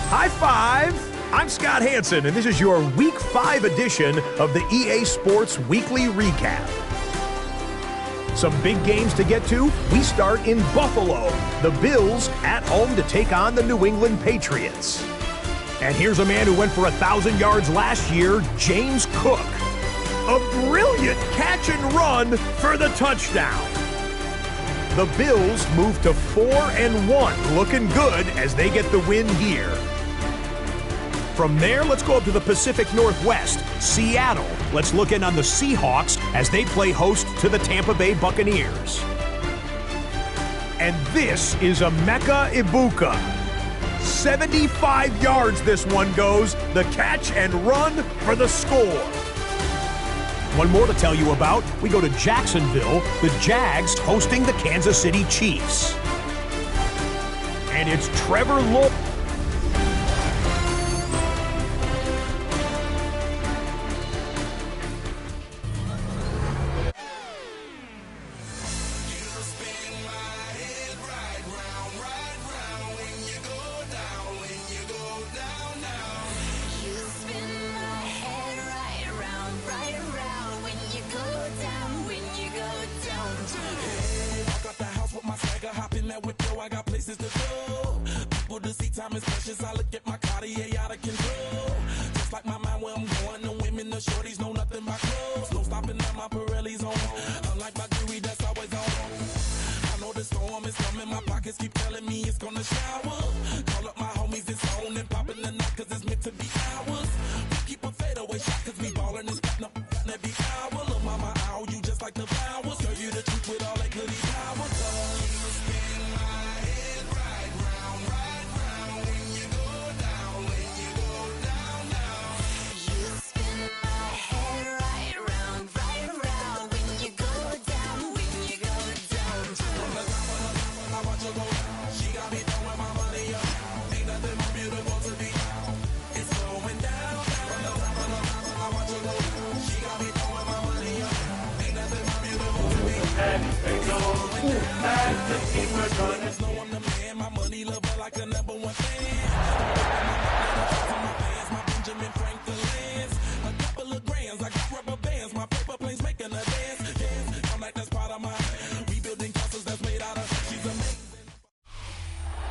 High five! I'm Scott Hansen, and this is your Week 5 edition of the EA Sports Weekly Recap. Some big games to get to. We start in Buffalo. The Bills at home to take on the New England Patriots. And here's a man who went for 1,000 yards last year, James Cook. A brilliant catch and run for the touchdown. The Bills move to 4-1, looking good as they get the win here. From there, let's go up to the Pacific Northwest, Seattle. Let's look in on the Seahawks as they play host to the Tampa Bay Buccaneers. And this is Emeka Egbuka. 75 yards this one goes, the catch and run for the score. One more to tell you about. We go to Jacksonville, the Jags hosting the Kansas City Chiefs. And it's Trevor Lawrence.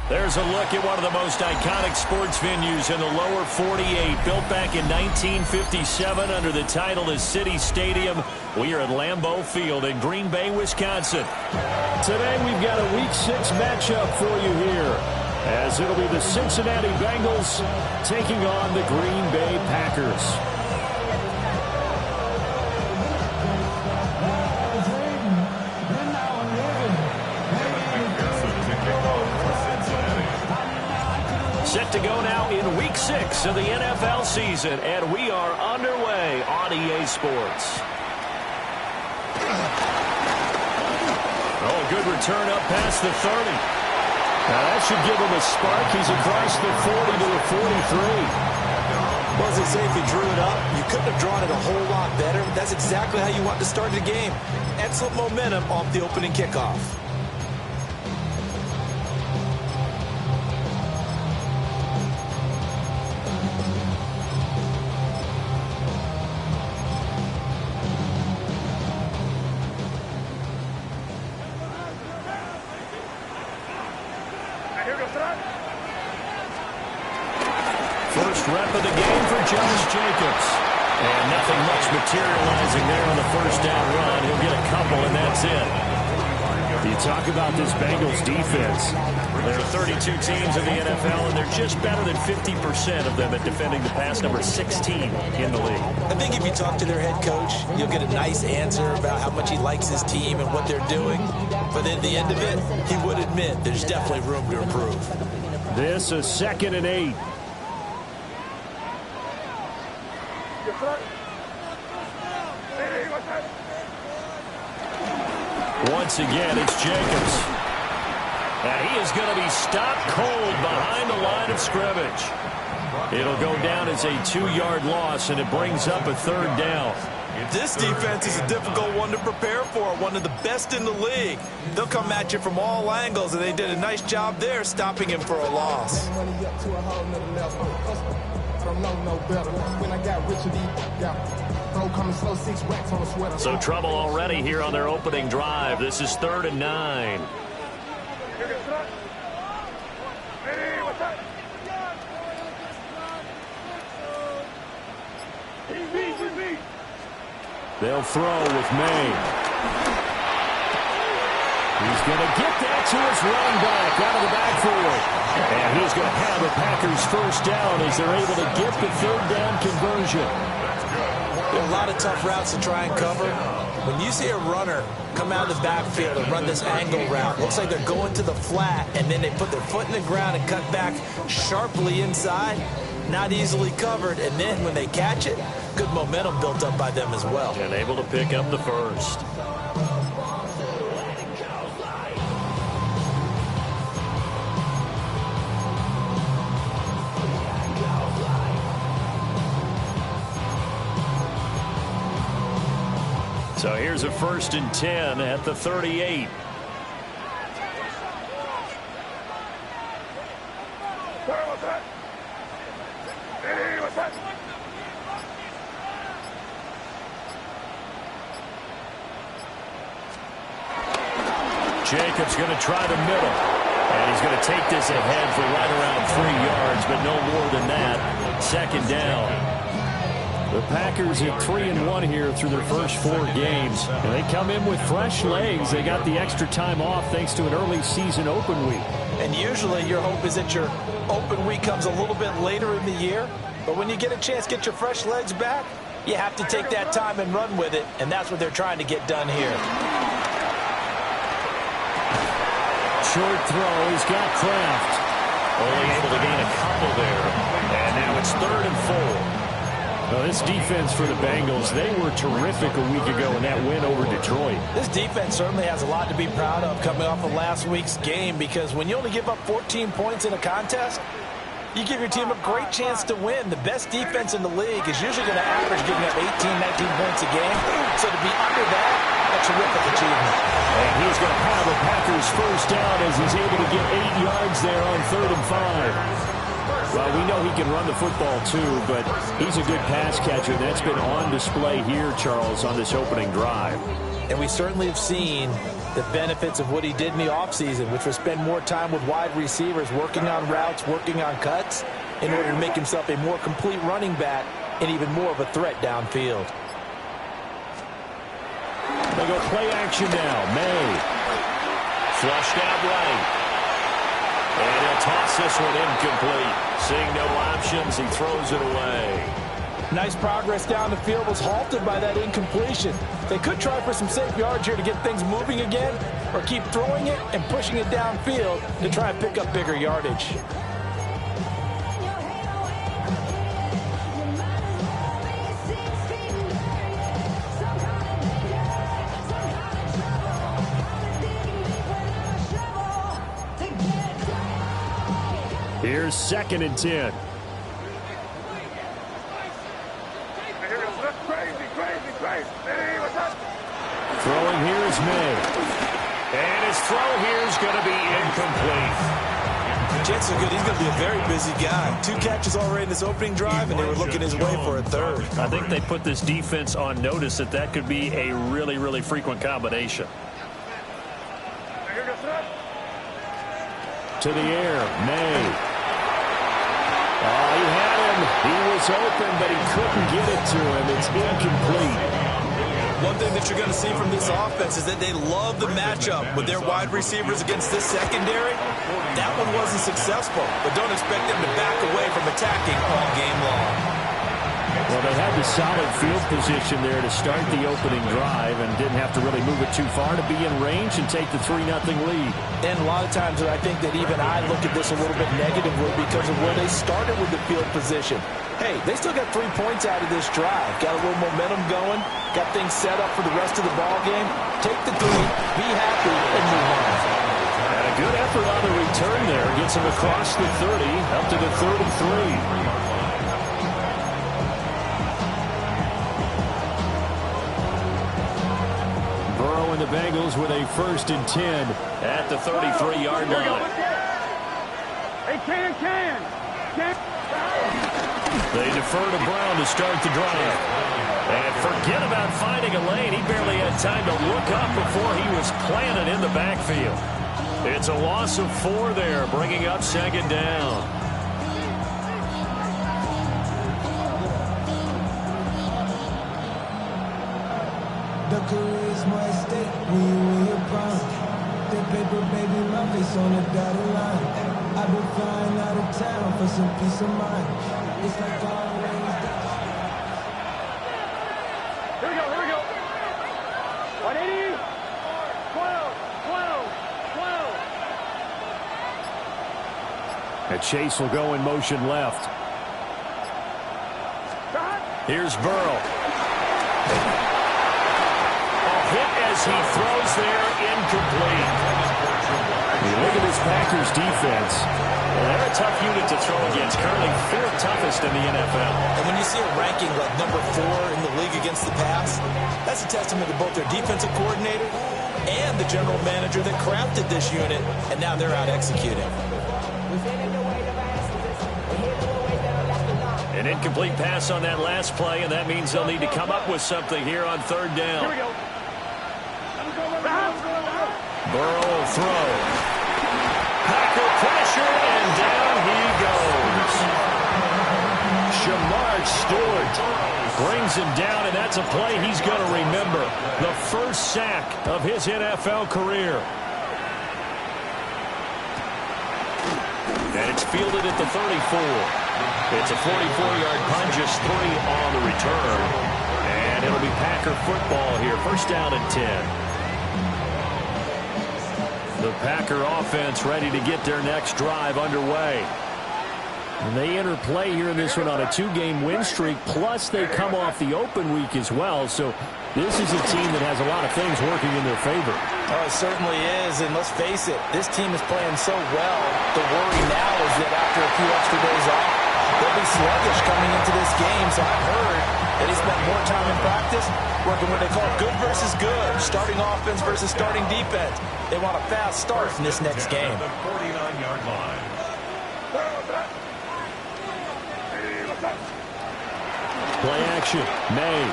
There's a look at one of the most iconic sports venues in the lower 48, built back in 1957 under the title of City Stadium. We are at Lambeau Field in Green Bay, Wisconsin. Today we've got a Week 6 matchup for you here, as it'll be the Cincinnati Bengals taking on the Green Bay Packers. Set to go now in Week 6 of the NFL season, and we are underway on EA Sports. Oh, good return up past the 30. Now that should give him a spark. He's across the 40 to the 43. Well, as they say, if you drew it up, you couldn't have drawn it a whole lot better. That's exactly how you want to start the game. Excellent momentum off the opening kickoff. First rep of the game for Josh Jacobs. And nothing much materializing there on the first down run. He'll get a couple, and that's it. You talk about this Bengals defense. There are 32 teams in the NFL, and they're just better than 50% of them at defending the pass, number 16 in the league. I think if you talk to their head coach, you'll get a nice answer about how much he likes his team and what they're doing. But at the end of it, he would admit there's definitely room to improve. This is 2nd and 8. Once again, it's Jacobs. And he is going to be stopped cold behind the line of scrimmage. It'll go down as a 2-yard loss, and it brings up a 3rd down. This defense is a difficult one to prepare for, one of the best in the league. They'll come at you from all angles, and they did a nice job there stopping him for a loss. So trouble already here on their opening drive. This is 3rd and 9. They'll throw with May. He's going to get that to his running back out of the backfield. And he's going to have the Packers first down as they're able to get the 3rd down conversion. There are a lot of tough routes to try and cover. When you see a runner come out of the backfield and run this angle route, looks like they're going to the flat, and then they put their foot in the ground and cut back sharply inside. Not easily covered, and then when they catch it, good momentum built up by them as well. And able to pick up the first. So here's a 1st and 10 at the 38. Jacobs going to try the middle. And he's going to take this ahead for right around 3 yards, but no more than that. 2nd down. The Packers at 3-1 here through their first 4 games. And they come in with fresh legs. They got the extra time off thanks to an early season open week. And usually your hope is that your open week comes a little bit later in the year. But when you get a chance to get your fresh legs back, you have to take that time and run with it. And that's what they're trying to get done here. Short throw. He's got Kraft. Only able to gain a couple there. And now it's 3rd and 4. Well, this defense for the Bengals, they were terrific a week ago in that win over Detroit. This defense certainly has a lot to be proud of coming off of last week's game, because when you only give up 14 points in a contest, you give your team a great chance to win. The best defense in the league is usually going to average giving up 18, 19 points a game. So to be under that, a terrific achievement. And he's going to have the Packers first down as he's able to get 8 yards there on 3rd and 5. Well, we know he can run the football, too, but he's a good pass catcher. That's been on display here, Charles, on this opening drive. And we certainly have seen the benefits of what he did in the offseason, which was spend more time with wide receivers, working on routes, working on cuts, in order to make himself a more complete running back and even more of a threat downfield. They go play action now. May. Flushed out right. And he'll toss this one incomplete. Seeing no options, he throws it away. Nice progress down the field, was halted by that incompletion. They could try for some safe yards here to get things moving again, or keep throwing it and pushing it downfield to try and pick up bigger yardage. Here's 2nd and 10. Throwing here is May. And his throw here is going to be incomplete. Chances are good he's going to be a very busy guy. 2 catches already in this opening drive, and they were looking his way for a 3rd. I think they put this defense on notice that could be a really, really frequent combination. To the air, May. Oh, he had him. He was open, but he couldn't get it to him. It's incomplete. One thing that you're going to see from this offense is that they love the matchup with their wide receivers against this secondary. That one wasn't successful, but don't expect them to back away from attacking all game long. Well, they had the solid field position there to start the opening drive and didn't have to really move it too far to be in range and take the 3-0 lead. And a lot of times I think that even I look at this a little bit negatively because of where they started with the field position. Hey, they still got 3 points out of this drive. Got a little momentum going. Got things set up for the rest of the ball game. Take the 3, be happy, and move on. And a good effort on the return there. Gets him across the 30, up to the 3rd and 3. the Bengals with a 1st and 10 at the 33-yard line. Hey, can. They defer to Brown to start the drive. And forget about finding a lane. He barely had time to look up before he was planted in the backfield. It's a loss of 4 there, bringing up 2nd down. The career is more at stake when you win your prime. The paper, baby, my face on the dotted line. I've been flying out of town for some peace of mind. It's like always. Here we go. 180. 12. And Chase will go in motion left. Here's Burrow. Hit as he throws there, incomplete. You look at this Packers defense. Well, they're a tough unit to throw against, currently 4th toughest in the NFL. And when you see a ranking like number 4 in the league against the pass, that's a testament to both their defensive coordinator and the general manager that crafted this unit, and now they're out executing. An incomplete pass on that last play, and that means they'll need to come up with something here on 3rd down. Here we go. Burrow will throw. Packer pressure, and down he goes. Shamar Stewart brings him down, and that's a play he's going to remember. The first sack of his NFL career. And it's fielded at the 34. It's a 44-yard punt, just 3 on the return. And it'll be Packer football here. 1st down and 10. The Packer offense ready to get their next drive underway. And they enter play here in this one on a 2-game win streak, plus they come off the open week as well. So this is a team that has a lot of things working in their favor. Oh, it certainly is, and let's face it, this team is playing so well. The worry now is that after a few extra days off, they'll be sluggish coming into this game. So I've heard that he spent more time in practice working what they call good versus good, starting offense versus starting defense. They want a fast start in this next game. Play action. May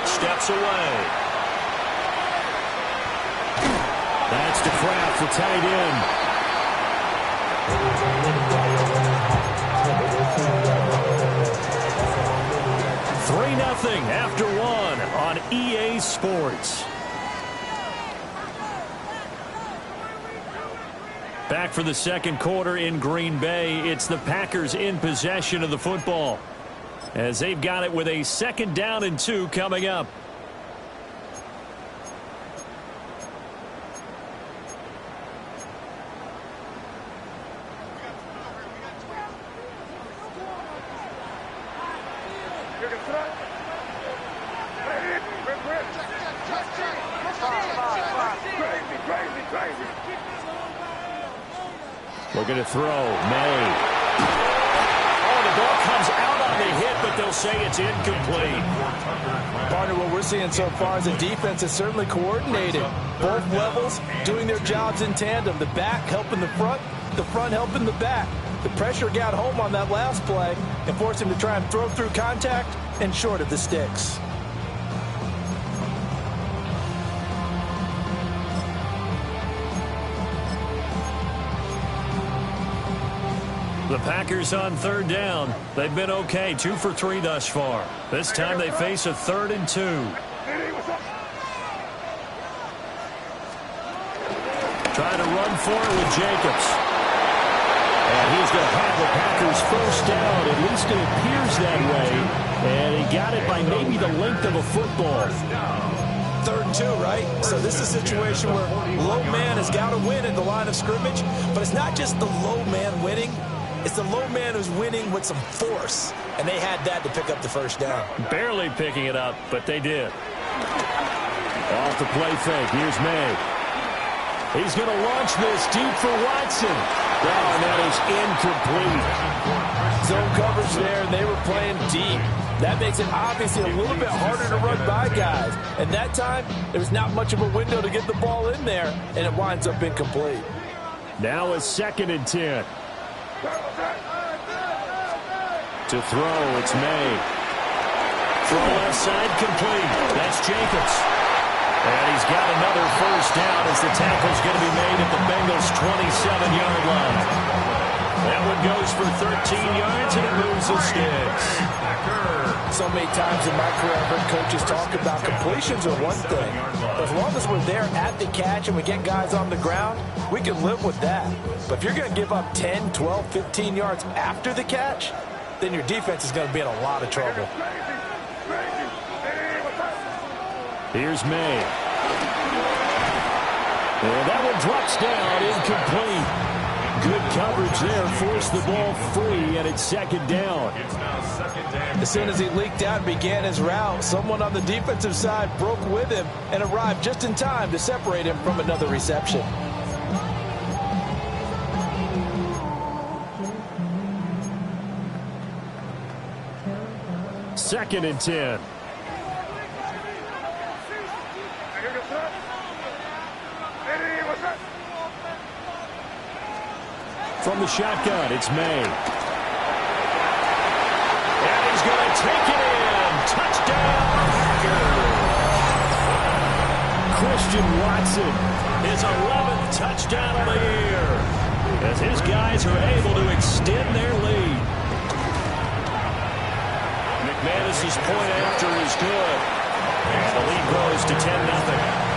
steps away. That's to Kraft, the tight end. 3-0 after 1 on EA Sports. Back for the 2nd quarter in Green Bay. It's the Packers in possession of the football, as they've got it with a 2nd down and 2 coming up. Looking to throw. May. Oh, the ball comes out on the hit, but they'll say it's incomplete. Partner, what we're seeing so far is the defense is certainly coordinated. Both levels doing their jobs in tandem. The back helping the front helping the back. The pressure got home on that last play and forced him to try and throw through contact and short of the sticks. The Packers on 3rd down. They've been okay, 2 for 3 thus far. This time they face a 3rd and 2. Trying to run for it with Jacobs. And he's going to have the Packers 1st down. At least it appears that way. And he got it by maybe the length of a football. 3rd and 2, right? So this is a situation where low man has got to win at the line of scrimmage. But it's not just the low man winning. It's the low man who's winning with some force. And they had that to pick up the 1st down. Barely picking it up, but they did. Off the play fake. Here's May. He's going to launch this deep for Watson. Oh, and that is incomplete. Zone coverage there, and they were playing deep. That makes it obviously a little bit harder to run by guys. And that time, there's not much of a window to get the ball in there, and it winds up incomplete. Now a 2nd and 10. To throw, it's May. Throw left side, complete. That's Jacobs. And he's got another first down as the tackle's going to be made at the Bengals' 27-yard line. That one goes for 13 yards, and it moves the sticks. So many times in my career, I've heard coaches talk about completions are one thing. As long as we're there at the catch and we get guys on the ground, we can live with that. But if you're going to give up 10, 12, 15 yards after the catch, then your defense is going to be in a lot of trouble. Here's May. And that one drops down, incomplete. Good coverage there, forced the ball free, and it's 2nd down. As soon as he leaked out and began his route, someone on the defensive side broke with him and arrived just in time to separate him from another reception. Second and 10. From the shotgun, it's May. And he's going to take it in. Touchdown, Packers. Christian Watson, his 11th touchdown of the year, as his guys are able to extend their lead. McManus's point after is good. And the lead grows to 10-0.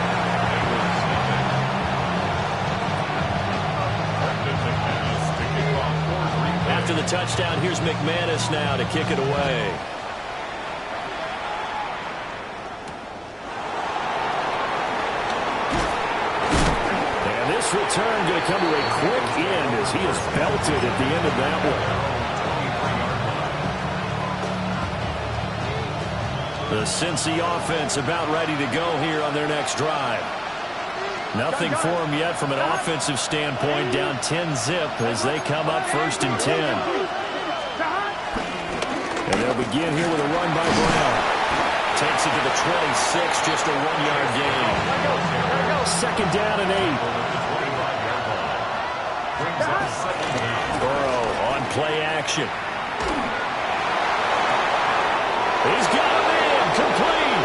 After the touchdown, here's McManus now to kick it away. And this return going to come to a quick end as he is belted at the end of that one. The Cincy offense about ready to go here on their next drive. Nothing for them yet from an offensive standpoint, down 10-zip as they come up 1st and 10. And they'll begin here with a run by Brown. Takes it to the 26, just a 1-yard gain. 2nd down and 8. Burrow on play action. He's got him in, complete.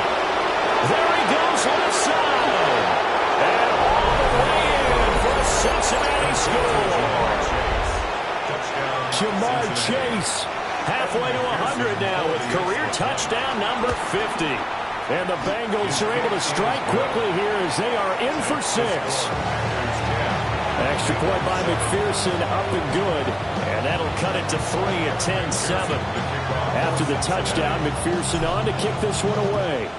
There he goes left side. And all the way in for a Cincinnati score. Jamar Chase halfway to 100 now with career touchdown number 50. And the Bengals are able to strike quickly here as they are in for 6. Extra point by McPherson, up and good. And that'll cut it to 3 at 10-7. After the touchdown, McPherson on to kick this one away.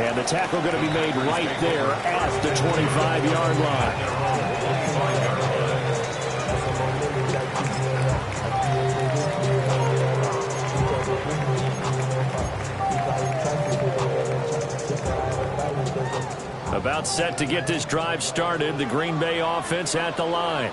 And the tackle going to be made right there at the 25-yard line. About set to get this drive started. The Green Bay offense at the line.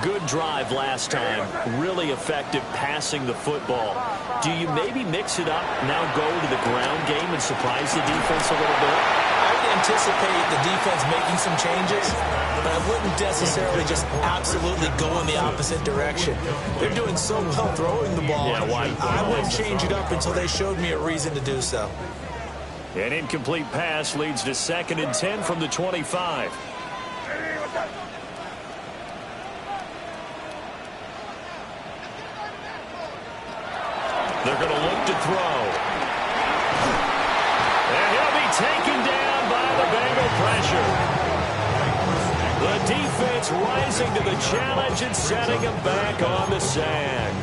Good drive last time. Really effective passing the football. Do you maybe mix it up, now go to the ground game and surprise the defense a little bit? I would anticipate the defense making some changes, but I wouldn't necessarily just absolutely go in the opposite direction. They're doing so well throwing the ball. Yeah, I wouldn't change it up until they showed me a reason to do so. An incomplete pass leads to 2nd and 10 from the 25. They're going to look to throw. And he'll be taken down by the Bengal pressure. The defense rising to the challenge and setting him back on the sand.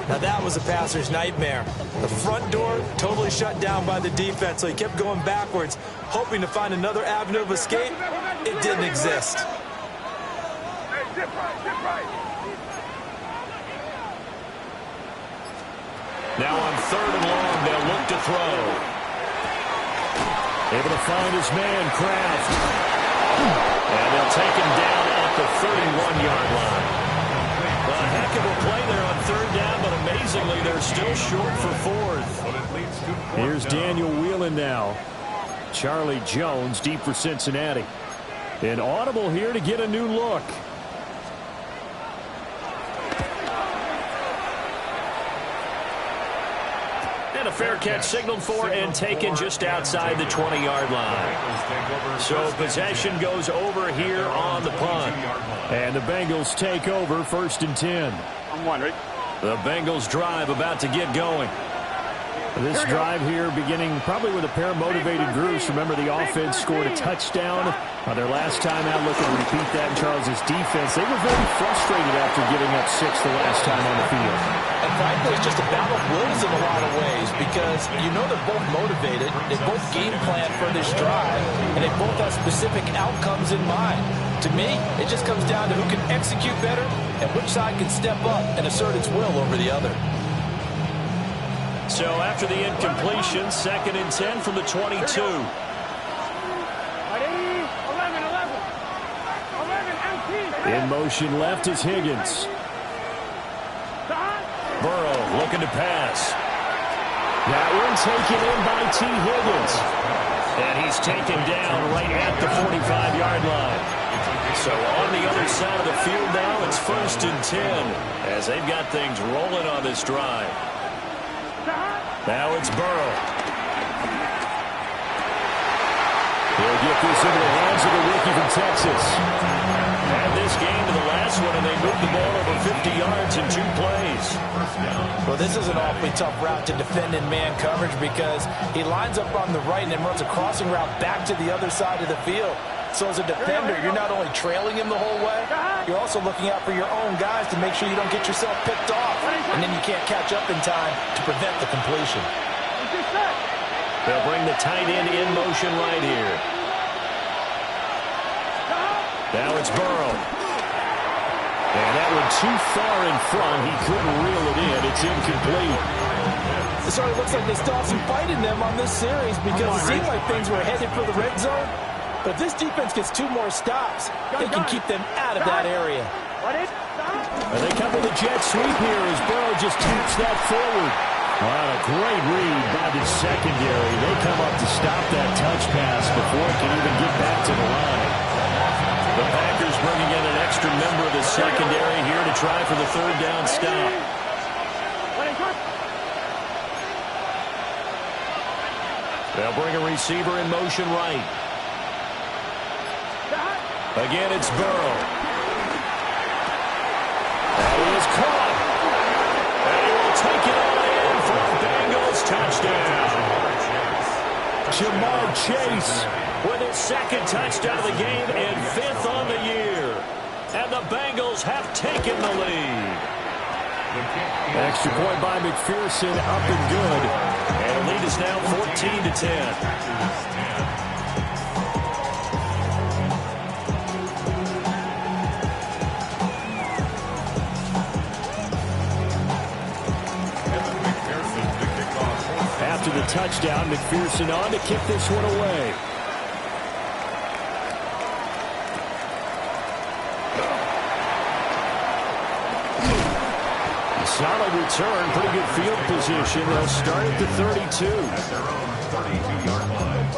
Now that was a passer's nightmare. The front door totally shut down by the defense, so he kept going backwards, hoping to find another avenue of escape. It didn't exist. Now on 3rd and long, they'll look to throw. Able to find his man, Kraft. And they'll take him down at the 31-yard line. A heck of a play there on third down, but amazingly, they're still short for fourth. Here's Daniel Whelan now. Charlie Jones deep for Cincinnati. An audible here to get a new look. And a fair catch signaled for and taken just outside the 20-yard line. So possession goes over here on the punt. And the Bengals take over 1st and 10. I'm wondering. The Bengals drive about to get going. This drive here beginning probably with a pair of motivated groups. Remember, the offense scored a touchdown on their last time out. Looking to repeat that in Charles' defense. They were very frustrated after giving up 6 the last time on the field. And frankly, it's just a battle of wills in a lot of ways because you know they're both motivated. They both game plan for this drive, and they both have specific outcomes in mind. To me, it just comes down to who can execute better and which side can step up and assert its will over the other. So after the incompletion, 2nd and 10 from the 22. 11, 11. 11 empty. In motion left is Higgins. Burrow looking to pass. That one taken in by T. Higgins. And he's taken down right at the 45-yard line. So on the other side of the field now, it's 1st and 10 as they've got things rolling on this drive. Now it's Burrow. He'll get this into the hands of the rookie from Texas. And this game to the last one, and they moved the ball over 50 yards in 2 plays. Well, this is an awfully tough route to defend in man coverage because he lines up on the right and then runs a crossing route back to the other side of the field. So as a defender, you're not only trailing him the whole way, you're also looking out for your own guys to make sure you don't get yourself picked off. And then you can't catch up in time to prevent the completion. They'll bring the tight end in motion right here. Now it's Burrow. And that one too far in front. He couldn't reel it in. It's incomplete. It sort of looks like they still have some fight in them on this series because it seemed like things were headed for the red zone. But if this defense gets 2 more stops, they can keep them out of that area. And they come with a jet sweep here as Burrow just taps that forward. What a great read by the secondary. They come up to stop that touch pass before it can even get back to the line. The Packers bringing in an extra member of the secondary here to try for the 3rd down stop. They'll bring a receiver in motion right. Again, it's Burrow. And he is caught. And he will take it on in for a Bengals touchdown. Jamar Chase with his 2nd touchdown of the game and 5th on the year. And the Bengals have taken the lead. Extra point by McPherson, up and good. And the lead is now 14-10. After the touchdown, McPherson on to kick this one away. Solid return, pretty good field position. They'll start at the 32. At their own 32-yard line.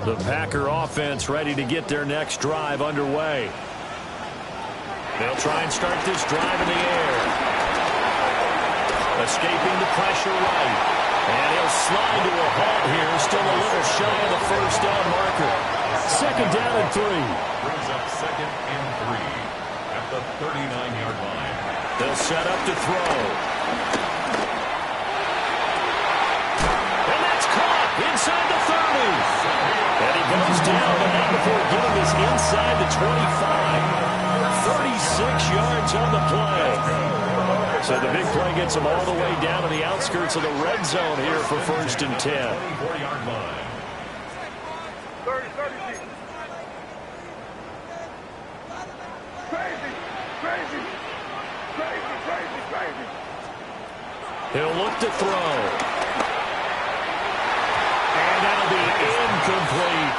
The Packer offense ready to get their next drive underway. They'll try and start this drive in the air. Escaping the pressure right. And he'll slide to a halt here. Still a little shy of the 1st down marker. 2nd down and 3. Brings up 2nd and 3 at the 39-yard line. They'll set up to throw. And that's caught inside the 30. And he goes down, but not before getting this inside the 25. 36 yards on the play. So the big play gets them all the way down to the outskirts of the red zone here for 1st and 10. 24-yard line. 30. Crazy. He'll look to throw. And that'll be incomplete.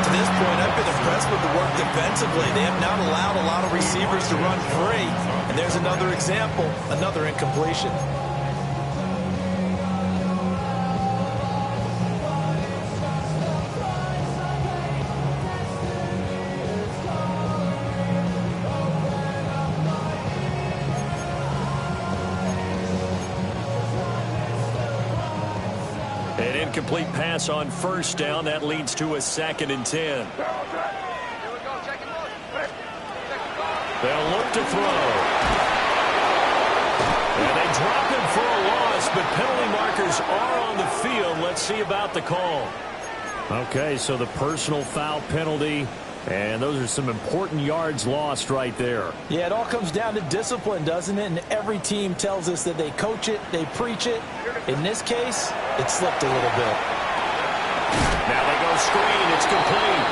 To this point, I've been impressed with the work defensively. They have not allowed a lot of receivers to run free. And there's another example, another incompletion. An incomplete pass on first down. That leads to a 2nd and 10. They'll look to throw. And they drop him for a loss, but penalty markers are on the field. Let's see about the call. Okay, so the personal foul penalty, and those are some important yards lost right there. Yeah, it all comes down to discipline, doesn't it? And every team tells us that they coach it, they preach it. In this case, it slipped a little bit. Now they go screen. It's complete.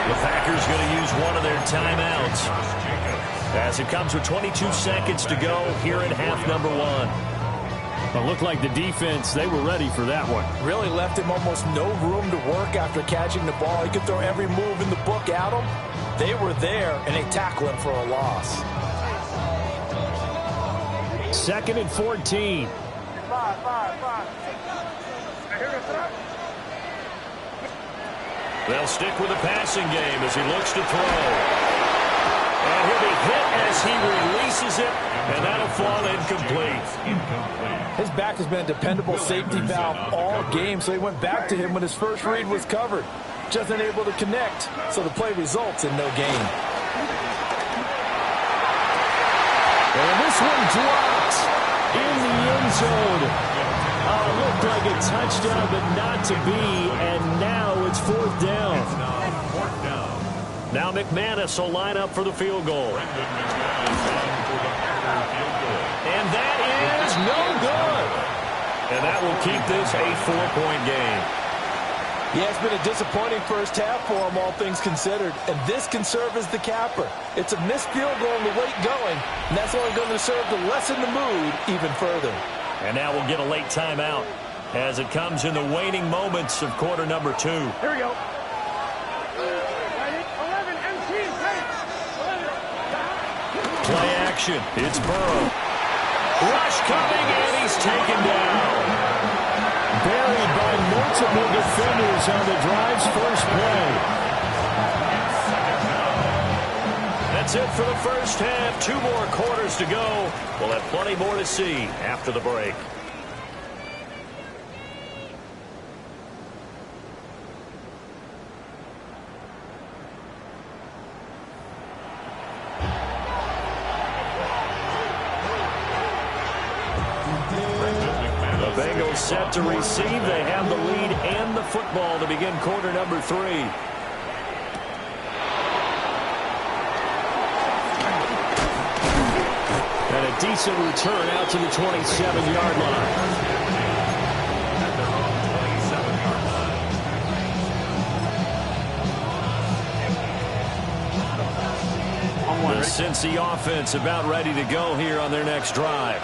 The Packers going to use one of their timeouts as it comes with 22 seconds to go here in half number 1. It looked like the defense, they were ready for that one. Really left him almost no room to work after catching the ball. He could throw every move in the book at him. They were there, and they tackled him for a loss. 2nd and 14. They'll stick with the passing game as he looks to throw. And he'll be hit as he releases it, and that'll fall incomplete. His back has been a dependable safety valve all game, so he went back to him when his first read was covered. Just unable to connect, so the play results in no gain. And this one dropped in the end zone. Looked like a touchdown, but not to be, and now it's 4th down. Now McManus will line up for the field goal. And that is no good. And that will keep this a 4-point game. Yeah, it's been a disappointing first half for him, all things considered. And this can serve as the capper. It's a missed field goal and the weight going, and that's only going to serve to lessen the mood even further. And now we'll get a late timeout as it comes in the waning moments of quarter number 2. Here we go. 11, MT, Play action. It's Burrow. Rush coming, and he's taken down. Buried by multiple defenders on the drive's first play. That's it for the first half. 2 more quarters to go. We'll have plenty more to see after the break. The Bengals set to receive. They have the lead and the football to begin quarter number 3. And a decent return out to the 27-yard line. The Cincy offense about ready to go here on their next drive.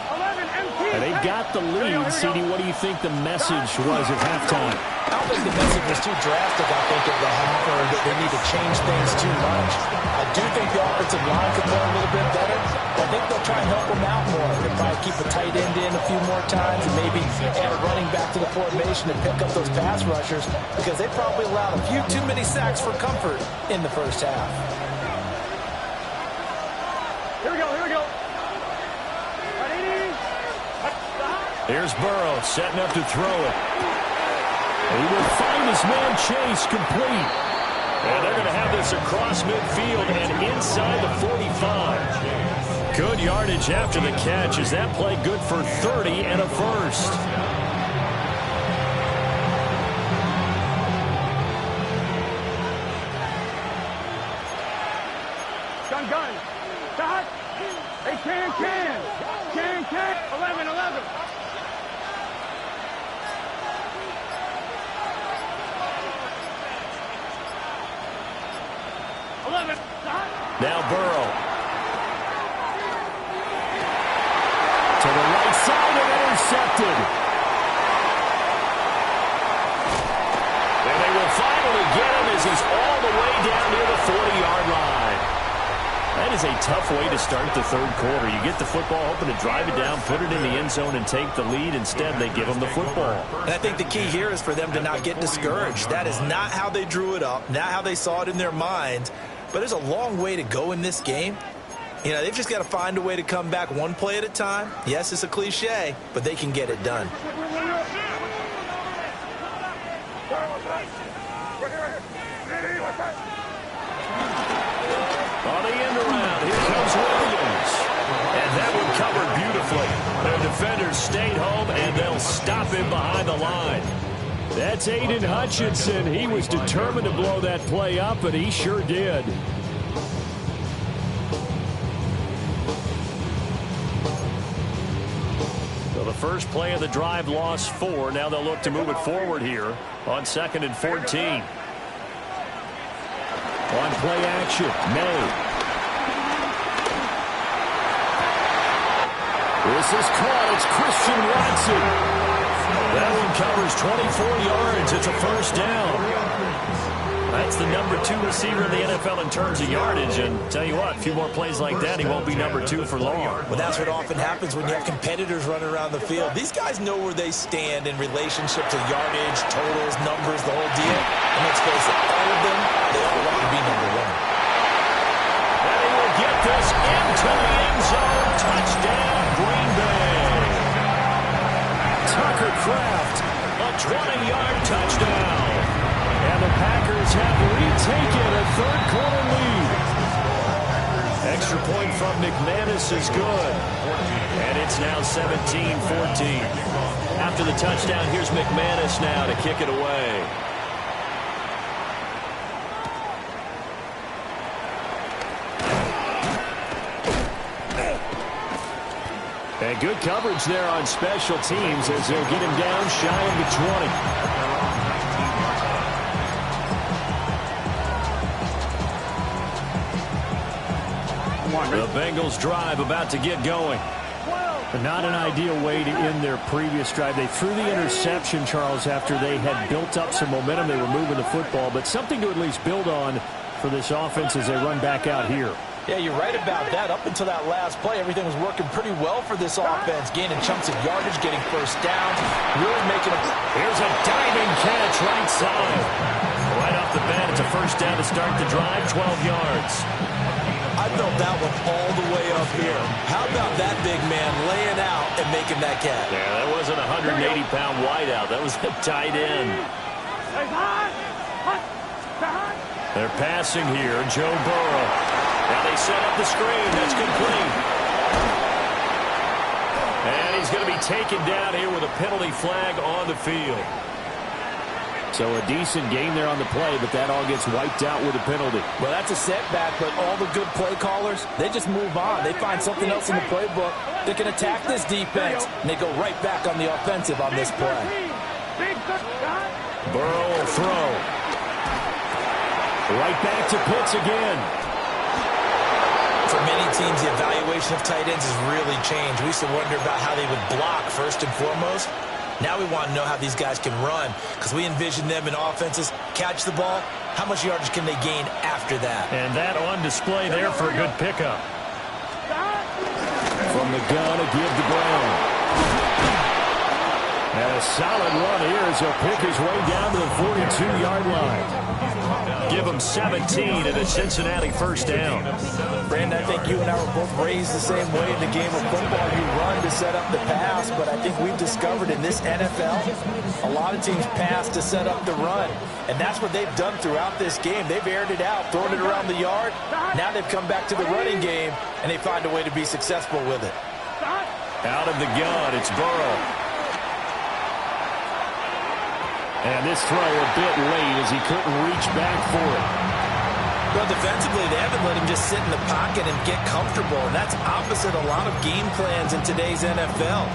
And they got the lead. CD, what do you think the message was at halftime? I don't think the message was too drastic, I think, at the half, or that they need to change things too much. I do think the offensive line could play a little bit better. I think they'll try and help them out more. They'll probably keep a tight end in a few more times and maybe add a running back to the formation and pick up those pass rushers because they probably allowed a few too many sacks for comfort in the first half. Here we go, here we go. Here's Burrow setting up to throw it. He will find his man Chase complete. And they're going to have this across midfield and inside the 45. Good yardage after the catch. Is that play good for 30 and a first? Gun. Stop. Hey, can. 11. 11. Now Burrow. To To the right side and intercepted. And they will finally get him as he's all the way down near the 40-yard line. That is a tough way to start the third quarter. You get the football, hoping to drive it down, put it in the end zone, and take the lead. Instead, they give him the football. And I think the key here is for them to not get discouraged. That is not how they drew it up, not how they saw it in their minds. But there's a long way to go in this game. You know, they've just got to find a way to come back one play at a time. Yes, it's a cliche, but they can get it done. On the end around, here comes Williams. And that one covered beautifully. Their defenders stayed home, and they'll stop him behind the line. That's Aiden Hutchinson. He was determined to blow that play up, and he sure did. So the first play of the drive lost 4. Now they'll look to move it forward here on 2nd and 14. On play action, May. This is caught. It's Christian Watson. That one covers 24 yards. It's a first down. That's the number 2 receiver in the NFL in terms of yardage. And tell you what, a few more plays like that, he won't be number 2 for long. Well, that's what often happens when you have competitors running around the field. These guys know where they stand in relationship to yardage, totals, numbers, the whole deal. And let's face it, all of them, they all want to be number 1. And he will get this into the end zone. Touchdown, Green Bay. Tucker Kraft. A 20-yard touchdown. And the Packers have retaken a third-quarter lead. Extra point from McManus is good. And it's now 17-14. After the touchdown, here's McManus now to kick it away. And good coverage there on special teams as they'll get him down shy of the 20. The Bengals drive about to get going. But not an ideal way to end their previous drive. They threw the interception, Charles, after they had built up some momentum. They were moving the football, but something to at least build on for this offense as they run back out here. Yeah, you're right about that. Up until that last play, everything was working pretty well for this offense. Gaining chunks of yardage, getting first down, really making a... Here's a diving catch right side. Right off the bat, it's a first down to start the drive, 12 yards. I felt that one all the way up here. How about that big man laying out and making that catch? Yeah, that wasn't a 180-pound wideout. That was a tight end. They're passing here, Joe Burrow. Now they set up the screen. That's complete. And he's going to be taken down here with a penalty flag on the field. So a decent game there on the play, but that all gets wiped out with a penalty. Well, that's a setback, but all the good play callers, they just move on. They find something else in the playbook. They can attack this defense, and they go right back on the offensive on this play. Burrow will throw. Right back to Pitts again. For many teams, the evaluation of tight ends has really changed. We used to wonder about how they would block first and foremost. Now we want to know how these guys can run, because we envision them in offenses catch the ball. How much yardage can they gain after that? And that on display there for a good pickup. From the gun to give to Brown. And a solid run here as he'll pick his way down to the 42-yard line. Give him 17 and a Cincinnati first down. Brandon, I think you and I were both raised the same way in the game of football. You run to set up the pass, but I think we've discovered in this NFL, a lot of teams pass to set up the run. And that's what they've done throughout this game. They've aired it out, thrown it around the yard. Now they've come back to the running game, and they find a way to be successful with it. Out of the gun, it's Burrow. And this throw a bit late as he couldn't reach back for it. Well, defensively, they haven't let him just sit in the pocket and get comfortable, and that's opposite a lot of game plans in today's NFL.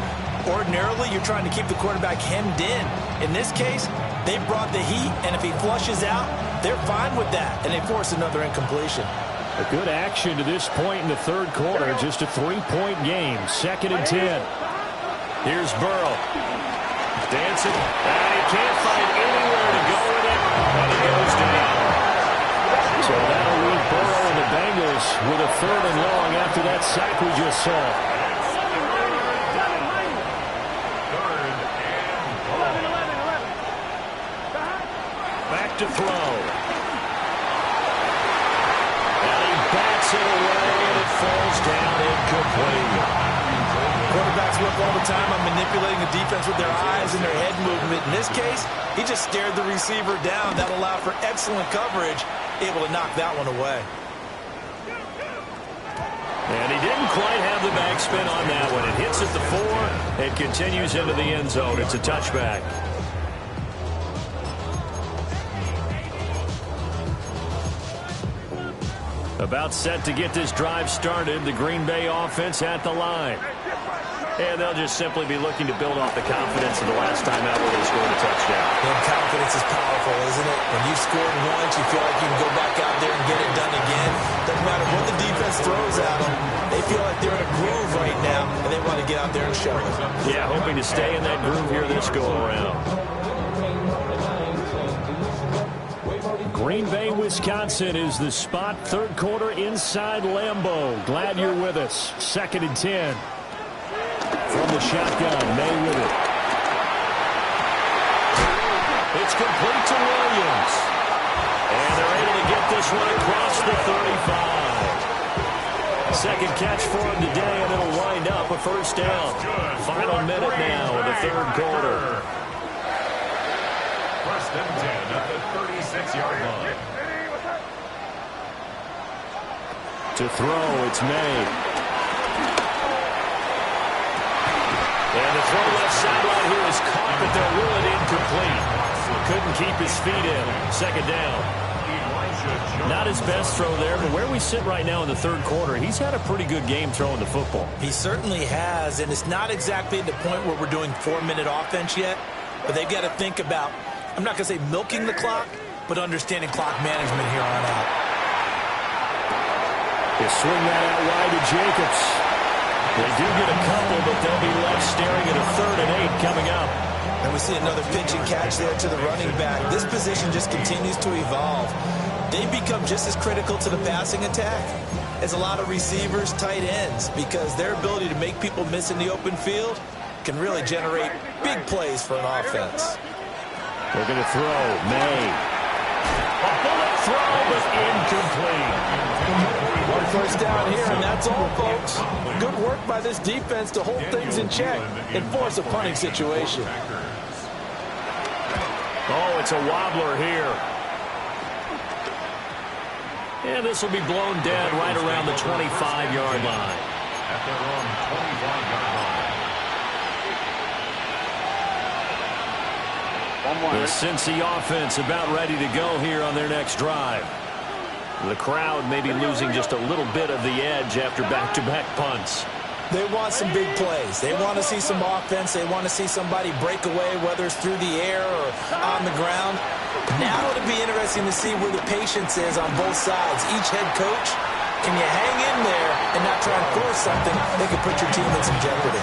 Ordinarily, you're trying to keep the quarterback hemmed in. In this case, they brought the heat, and if he flushes out, they're fine with that, and they force another incompletion. A good action to this point in the third quarter. Just a 3-point game. 2nd and 10. Here's Burrow. Dancing. And he can't find anywhere to go with it. And he goes down. So that'll leave Burrow and the Bengals with a 3rd and long after that sack we just saw. Back to throw. It away, and it falls down incomplete. Quarterbacks work all the time on manipulating the defense with their eyes and their head movement. In this case, he just stared the receiver down. That allowed for excellent coverage, able to knock that one away. And he didn't quite have the backspin on that one. It hits at the 4. It continues into the end zone. It's a touchback. About set to get this drive started. The Green Bay offense at the line. And they'll just simply be looking to build off the confidence of the last time out where they scored a touchdown. And confidence is powerful, isn't it? When you've scored once, you feel like you can go back out there and get it done again. Doesn't matter what the defense throws at them. They feel like they're in a groove right now, and they want to get out there and show it. Yeah, hoping to stay in that groove here this go-around. Green Bay, Wisconsin is the spot. Third quarter inside Lambeau. Glad you're with us. 2nd and 10. From the shotgun, May with it. It's complete to Williams. And they're able to get this one across the 35. Second catch for him today, and it'll wind up a first down. Final minute now of the third quarter. First and 10 at the 36-yard line. To throw, it's May. And the throw left sideline here is caught, but they'll rule it incomplete. Couldn't keep his feet in. Second down. Not his best throw there, but where we sit right now in the third quarter, he's had a pretty good game throwing the football. He certainly has, and it's not exactly at the point where we're doing 4-minute offense yet, but they've got to think about, I'm not going to say milking the clock, but understanding clock management here on out. They swing that out wide to Jacobs. They do get a couple, but they'll be left staring at a 3rd and 8 coming up. And we see another pitch and catch there to the running back. This position just continues to evolve. They become just as critical to the passing attack as a lot of receivers, tight ends, because their ability to make people miss in the open field can really generate big plays for an offense. They're going to throw. May. A bullet throw, but incomplete. One first down here, and that's all, folks. Good work by this defense to hold things in check and force a punting situation. Oh, it's a wobbler here. And this will be blown dead right around the 25-yard line. At their own 25-yard line. The Cincy offense about ready to go here on their next drive. The crowd may be losing just a little bit of the edge after back-to-back punts. They want some big plays. They want to see some offense. They want to see somebody break away, whether it's through the air or on the ground. Now it'll be interesting to see where the patience is on both sides. Each head coach, can you hang in there and not try and force something that could put your team in some jeopardy?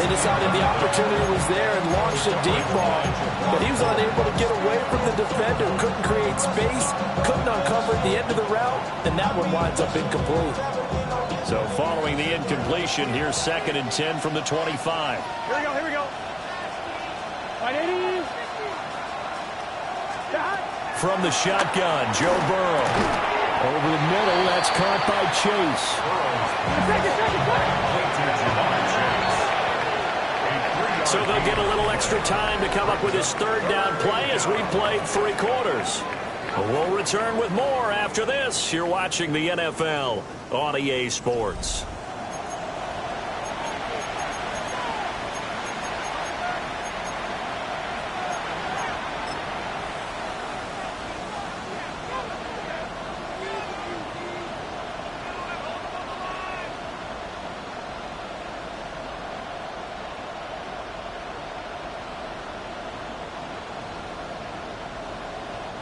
They decided the opportunity was there and launched a deep ball, but he was unable to get away from the defender, couldn't create space, couldn't uncover at the end of the route, and that one winds up incomplete. So following the incompletion, here's 2nd and 10 from the 25. Here we go, here we go. 180. From the shotgun, Joe Burrow. Over the middle, that's caught by Chase. So they'll get a little extra time to come up with his 3rd down play as we played 3 quarters. We'll return with more after this. You're watching the NFL on EA Sports.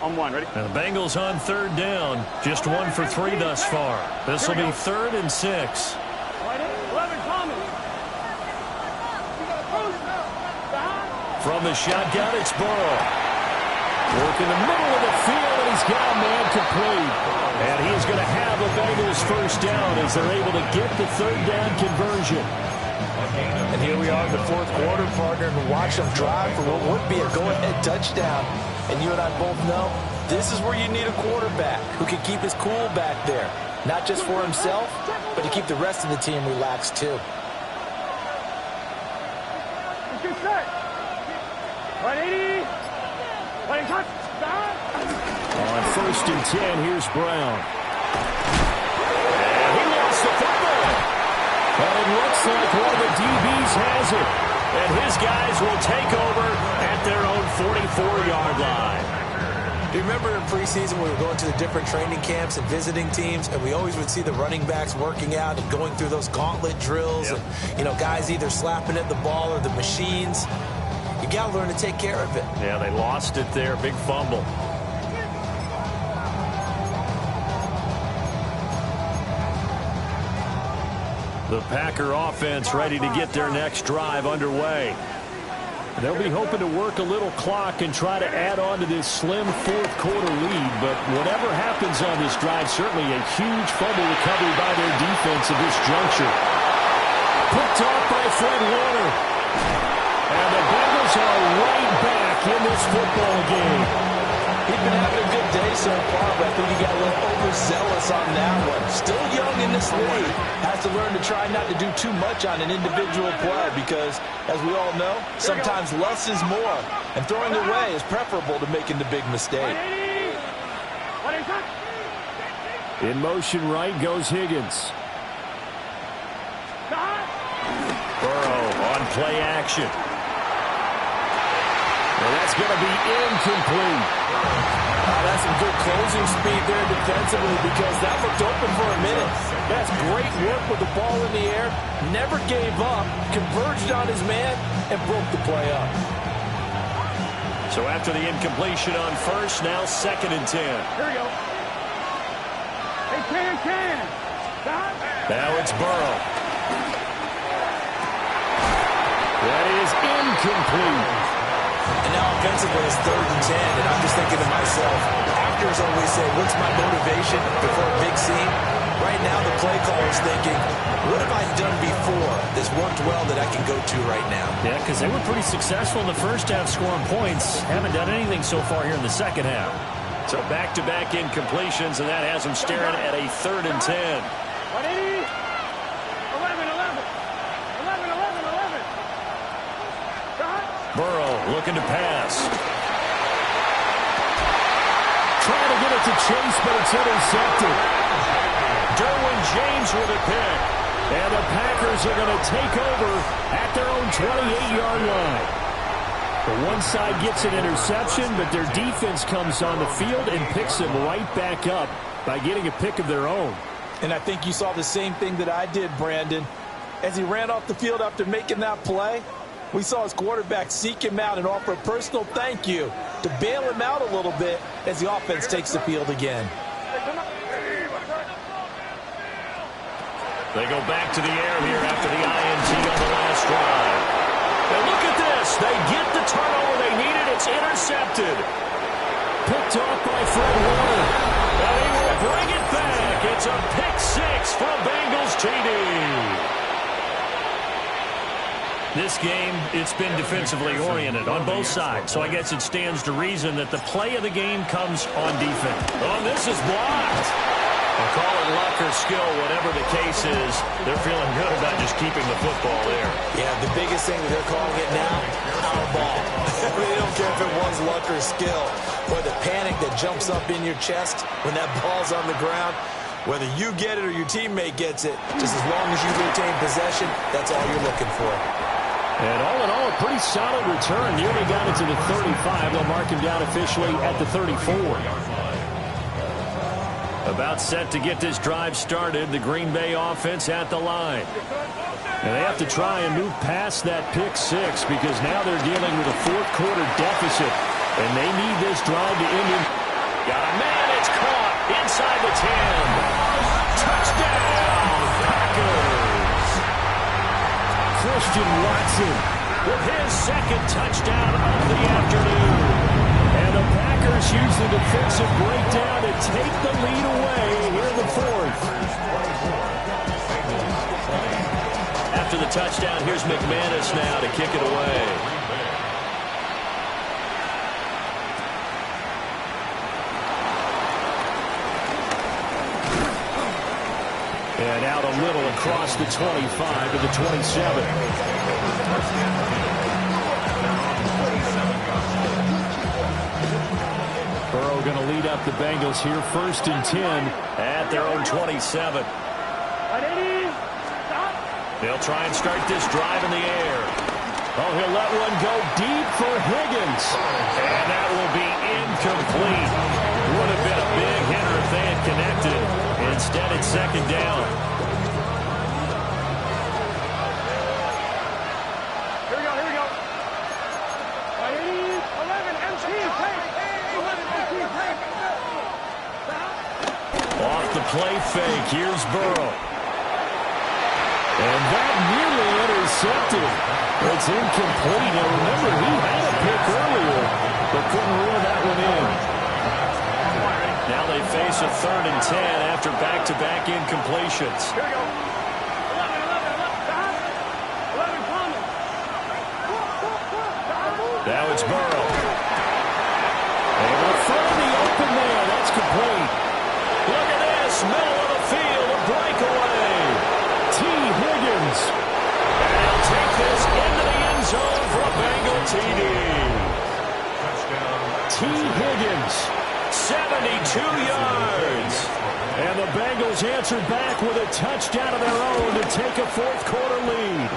On one, ready? And the Bengals on third down. Just 1 for 3 thus far. This will be 3rd and 6. 11, Thomas. From the shotgun, it's Burrow. Work in the middle of the field, and he's got a man complete. And he is going to have a Bengals first down as they're able to get the 3rd down conversion. And here we are in the 4th quarter, partner, and watch them drive for what would be a go-ahead touchdown. And you and I both know this is where you need a quarterback who can keep his cool back there. Not just for himself, but to keep the rest of the team relaxed too. Get set. 180. 180, touch. On 1st and 10, here's Brown. And he lost the football. But it looks like one of the DBs has it. And his guys will take over at their own 44-yard line. Do you remember in preseason we were going to the different training camps and visiting teams, and we always would see the running backs working out and going through those gauntlet drills, and, you know, guys either slapping at the ball or the machines. You got to learn to take care of it. Yeah, they lost it there. Big fumble. The Packer offense ready to get their next drive underway. They'll be hoping to work a little clock and try to add on to this slim 4th quarter lead. But whatever happens on this drive, certainly a huge fumble recovery by their defense at this juncture. Picked off by Fred Warner. And the Bengals are right back in this football game. He's been having a good day so far, but I think he got a little overzealous on that one. Still young in this league. Has to learn to try not to do too much on an individual play because, as we all know, sometimes less is more. And throwing away is preferable to making the big mistake. In motion right goes Higgins. Burrow on play action. And that's going to be incomplete. That's some good closing speed there defensively because that looked open for a minute. That's great work with the ball in the air. Never gave up, converged on his man, and broke the play up. So after the incompletion on 1st, now 2nd and 10. Here we go. Hey, can. Stop. Now it's Burrow. That is incomplete. And now offensively it's 3rd and 10, and I'm just thinking to myself, actors always say, what's my motivation before a big scene? Right now the play caller's thinking, what have I done before that's worked well that I can go to right now? Yeah, because they were pretty successful in the first half scoring points. Haven't done anything so far here in the second half. So back-to-back incompletions, and that has them staring at a 3rd and 10. 180. 11. Burrow looking to pass. Trying to get it to Chase, but it's intercepted. Derwin James with a pick. And the Packers are going to take over at their own 28-yard line. The one side gets an interception, but their defense comes on the field and picks them right back up by getting a pick of their own. And I think you saw the same thing that I did, Brandon. As he ran off the field after making that play, we saw his quarterback seek him out and offer a personal thank you to bail him out a little bit as the offense takes the field again. They go back to the air here after the INT on the last drive. And look at this. They get the turnover they needed. It's intercepted. Picked off by Fred Warner. And he will bring it back. It's a pick 6 from Bengals TD. This game, it's been defensively oriented on both sides, so I guess it stands to reason that the play of the game comes on defense. Oh, this is blocked. I'll call it luck or skill, whatever the case is. They're feeling good about just keeping the football there. Yeah, the biggest thing that they're calling it now, our ball. They don't care if it was luck or skill. Or the panic that jumps up in your chest when that ball's on the ground. Whether you get it or your teammate gets it, just as long as you retain possession, that's all you're looking for. And all in all, a pretty solid return. Nearly got it to the 35. They'll mark him down officially at the 34. About set to get this drive started. The Green Bay offense at the line. And they have to try and move past that pick 6 because now they're dealing with a 4th quarter deficit. And they need this drive to end in. Got a man. It's caught inside the 10. Touchdown, Packers. Christian Watson with his second touchdown of the afternoon. And the Packers use the defensive breakdown to take the lead away here in the fourth. After the touchdown, here's McManus now to kick it away. And out a little across the 25 to the 27. Burrow going to lead up the Bengals here, 1st and 10 at their own 27. They'll try and start this drive in the air. Oh, he'll let one go deep for Higgins. And that will be incomplete. Would have been a big hitter if they had connected. Instead, it's second down. Here we go. 11 MT, take. 11 MT, take. Off the play fake, here's Burrow. And that nearly intercepted. It's incomplete. Now remember, he had a pick earlier, but couldn't reel that one in. Now they face a 3rd and 10 after back-to-back incompletions. Here we go. 11 coming. Now it's Burrow. And in front of the open man, that's complete. Look at this, middle of the field, a breakaway. T. Higgins. And he'll take this into the end zone for a Bengal TD. T. Higgins. 72 yards. And the Bengals answered back with a touchdown of their own to take a 4th quarter lead.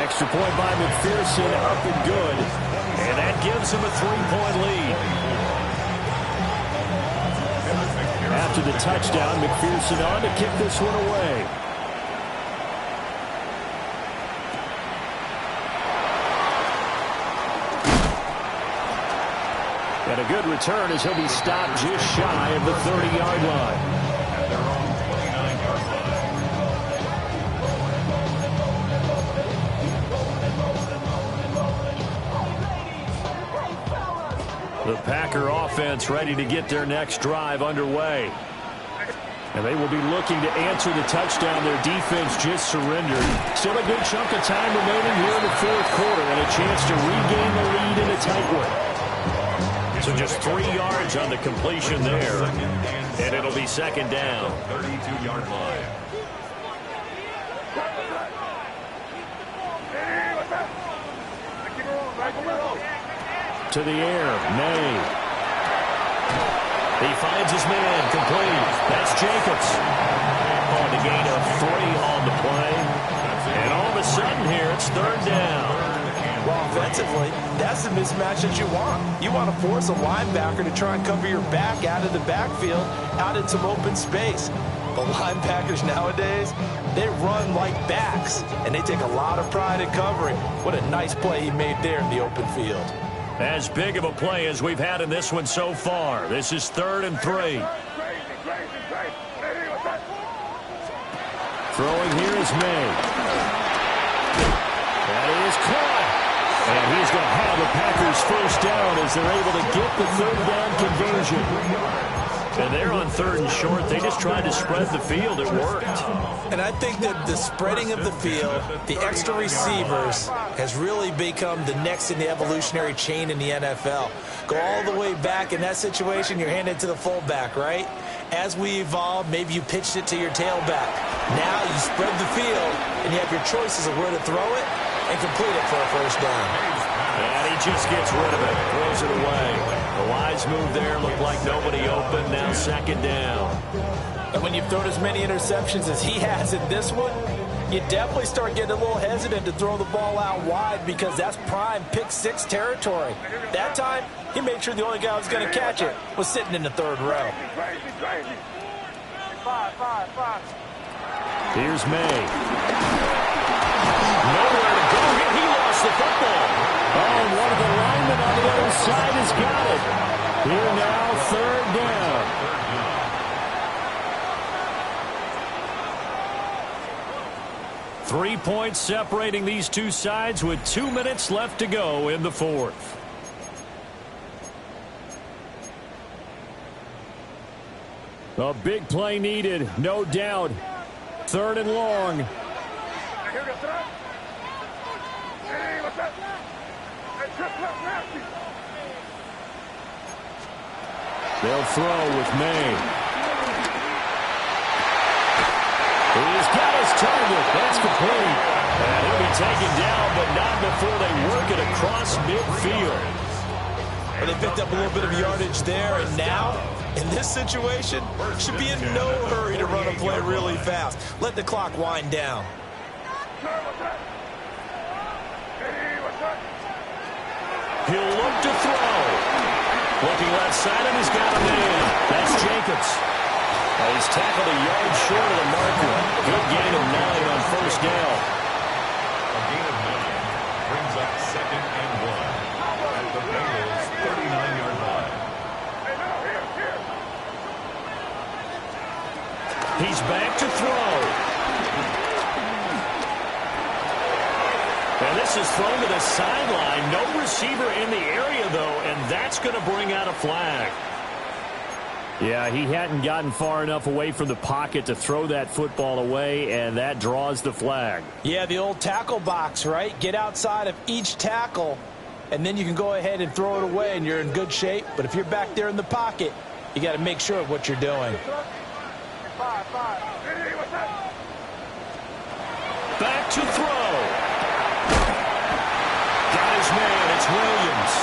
Extra point by McPherson, up and good. And that gives him a 3-point lead. After the touchdown, McPherson on to kick this one away. And a good return as he'll be stopped just shy of the 30-yard line. At their own 29-yard line. The Packer offense ready to get their next drive underway. And they will be looking to answer the touchdown their defense just surrendered. Still a good chunk of time remaining here in the 4th quarter and a chance to regain the lead in a tight one. So just 3 yards on the completion there. And it'll be second down. 32-yard line. To the air, May. He finds his man, complete. That's Jacobs. On the gain of 3 on the play. And all of a sudden here, it's 3rd down. Well, offensively, that's the mismatch that you want. You want to force a linebacker to try and cover your back out of the backfield, out in some open space. The linebackers nowadays, they run like backs, and they take a lot of pride in covering. What a nice play he made there in the open field. As big of a play as we've had in this one so far. This is 3rd and 3. Throwing here is May. That is caught. And he's going to have the Packers 1st down as they're able to get the 3rd down conversion. And they're on 3rd and short. They just tried to spread the field. It worked. And I think that the spreading of the field, the extra receivers, has really become the next in the evolutionary chain in the NFL. Go all the way back in that situation, you're handed to the fullback, right? As we evolve, maybe you pitched it to your tailback. Now you spread the field, and you have your choices of where to throw it and complete it for a 1st down. And he just gets rid of it, throws it away. The wise move there, looked like nobody open, now 2nd down. And when you've thrown as many interceptions as he has in this one, you definitely start getting a little hesitant to throw the ball out wide because that's prime pick-6 territory. That time, he made sure the only guy who was going to catch it was sitting in the 3rd row. Here's May. Nowhere to go here. He lost the football. Oh, and one of the linemen on the other side has got it. Here now, third down. Three points separating these two sides with 2 minutes left to go in the fourth. A big play needed, no doubt. Third and long. They'll throw with May. He's got his target. That's complete. And he'll be taken down, but not before they work it across midfield. Well, they picked up a little bit of yardage there, and now, in this situation, should be in no hurry to run a play really fast. Let the clock wind down. He'll look to throw. Looking left side, and he's got a man. That's Jacobs. He's tackled a yard short of the marker. Good gain of 9 on first down. A gain of 9 brings up 2nd and 1 at the Bengals' 39-yard line. He's back to throw. And this is thrown to the sideline. No receiver in the area, though, and that's going to bring out a flag. Yeah, he hadn't gotten far enough away from the pocket to throw that football away, and that draws the flag. Yeah, the old tackle box, right? Get outside of each tackle, and then you can go ahead and throw it away, and you're in good shape. But if you're back there in the pocket, you got to make sure of what you're doing. Back to throw. Got his man. It's Williams.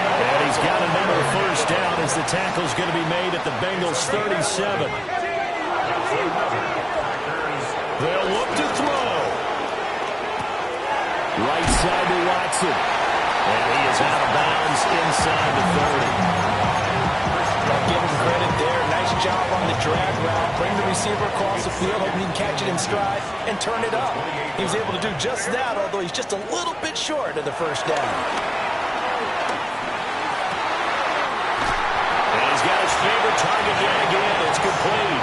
And he's got another first down as the tackle's going to be made at the Bengals' 37. They'll look to throw. Right side to Watson. And he is out of bounds inside the 30. I'll give him credit there. Nice job on the drag route. Bring the receiver across the field, hoping he can catch it in stride and turn it up. He was able to do just that, although he's just a little bit short of the first down. Favorite target yet again. It's complete.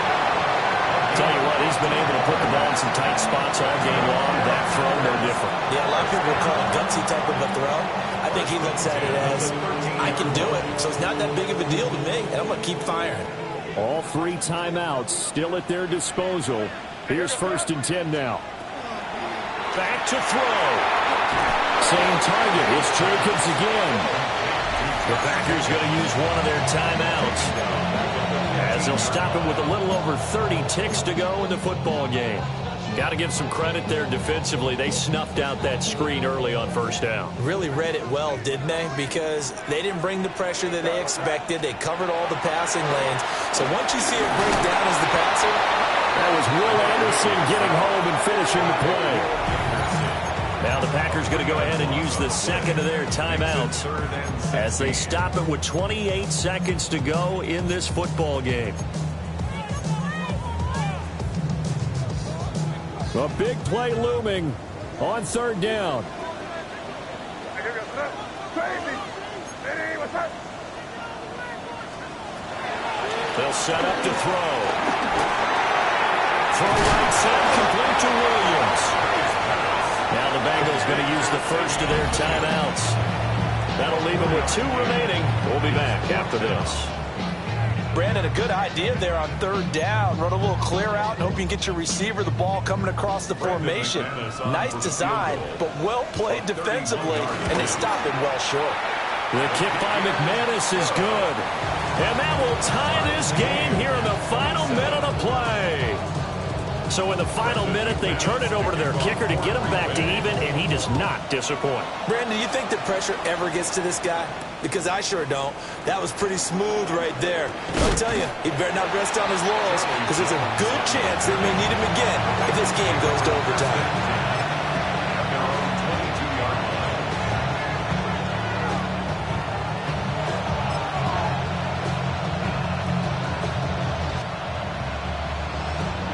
Tell you what, he's been able to put the ball in some tight spots all game long. That throw, no different. Yeah, a lot of people call it gutsy type of a throw. I think he looks at it as, I can do it, so it's not that big of a deal to me, and I'm going to keep firing. All 3 timeouts still at their disposal. Here's 1st and 10 now. Back to throw. Same target. It's Jacobs again. The Packers going to use one of their timeouts as they'll stop him with a little over 30 ticks to go in the football game. Got to give some credit there defensively. They snuffed out that screen early on first down. Really read it well, didn't they? Because they didn't bring the pressure that they expected. They covered all the passing lanes. So once you see it break down as the passer, that was Will Anderson getting home and finishing the play. Now the Packers going to go ahead and use the second of their timeouts as they stop it with 28 seconds to go in this football game. A big play looming on 3rd down. They'll set up to throw. Throw right side, complete to Williams. Now the Bengals going to use the first of their timeouts. That'll leave them with 2 remaining. We'll be back after this. Brandon, a good idea there on 3rd down. Run a little clear out and hope you can get your receiver the ball coming across the formation. Nice design, but well played defensively, and they stopped him well short. The kick by McManus is good. And that will tie this game here in the final minute of play. So in the final minute, they turn it over to their kicker to get him back to even, and he does not disappoint. Brandon, do you think the pressure ever gets to this guy? Because I sure don't. That was pretty smooth right there. I'll tell you, he better not rest on his laurels, because there's a good chance they may need him again if this game goes to overtime.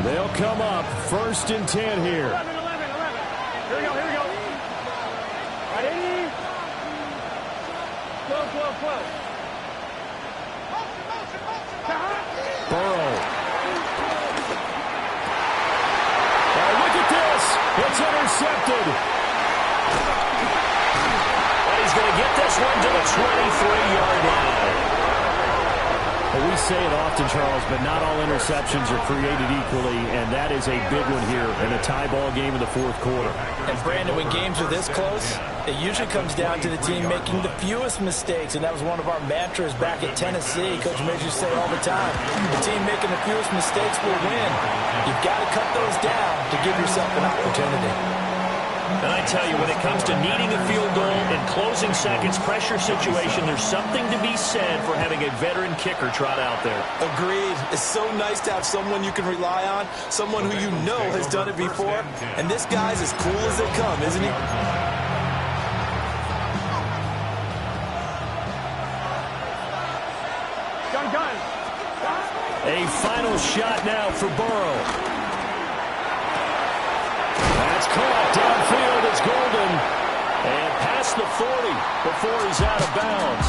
They'll come up 1st and 10 here. 11. Here we go. Ready? 12. one to the 23-yard line. Well, we say it often, Charles, but not all interceptions are created equally, and that is a big one here in a tie ball game in the fourth quarter. And, Brandon, when games are this close, it usually comes down to the team making the fewest mistakes, and that was one of our mantras back at Tennessee. Coach Midge used to say all the time, the team making the fewest mistakes will win. You've got to cut those down to give yourself an opportunity. And I tell you, when it comes to needing a field goal in closing seconds, pressure situation, there's something to be said for having a veteran kicker trot out there. Agreed. It's so nice to have someone you can rely on, someone who you know has done it before. And this guy's as cool as they come, isn't he? Gun. A final shot now for Burrow. That's caught downfield. It's Golden. And past the 40 before he's out of bounds.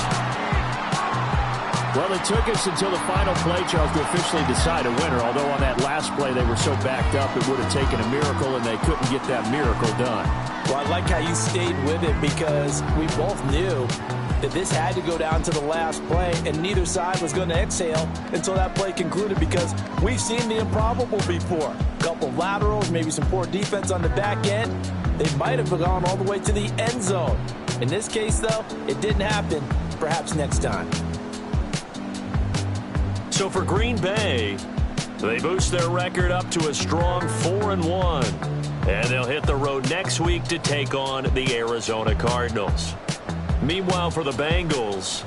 Well, it took us until the final play, Charles, to officially decide a winner. Although on that last play they were so backed up, it would have taken a miracle, and they couldn't get that miracle done. Well, I like how you stayed with it because we both knew that this had to go down to the last play, and neither side was going to exhale until that play concluded because we've seen the improbable before. A couple of laterals, maybe some poor defense on the back end. They might have gone all the way to the end zone. In this case, though, it didn't happen. Perhaps next time. So for Green Bay, they boost their record up to a strong 4-1. And they'll hit the road next week to take on the Arizona Cardinals. Meanwhile, for the Bengals,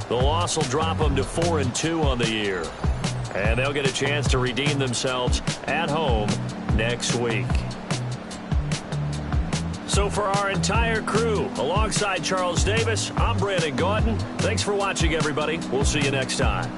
the loss will drop them to 4-2 on the year. And they'll get a chance to redeem themselves at home next week. So for our entire crew, alongside Charles Davis, I'm Brandon Gaudin. Thanks for watching, everybody. We'll see you next time.